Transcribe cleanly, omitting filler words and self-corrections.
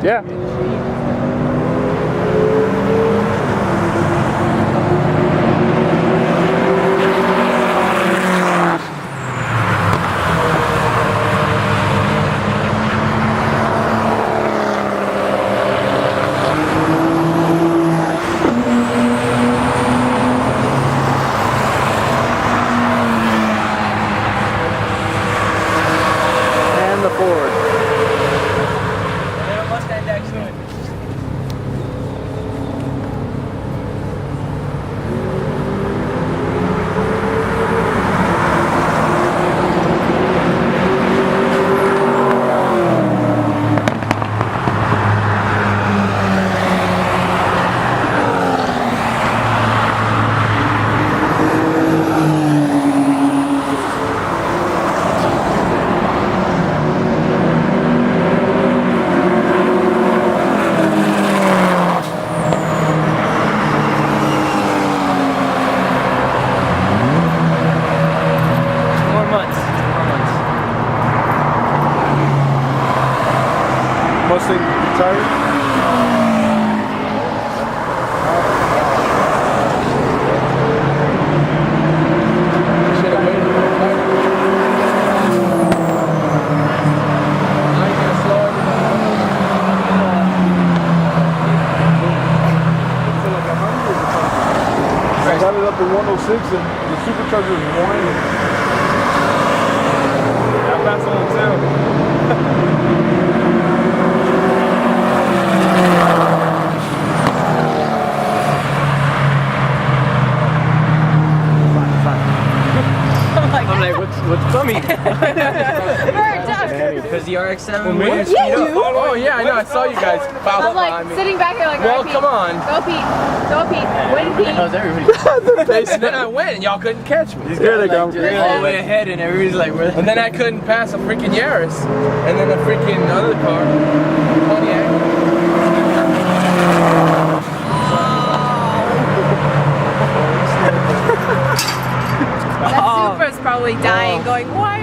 Yeah. And the Ford. Mustang tire? I got it up to 106 and the supercharger is whining. I passed on too. I'm like, what's funny? Because the RX-7 Well, me? was Oh yeah, I know. I saw you guys foul I'm up like behind me. sitting back here like, Well, all right, come on. Pete. Go Pete. Go Pete. Win Pete. How's everybody? And then I went and y'all couldn't catch me. Here they come. Just all the way ahead and everybody's like, where And then I couldn't pass a freaking Yaris. And then a freaking other car, Pontiac. That Supra's probably dying, going, why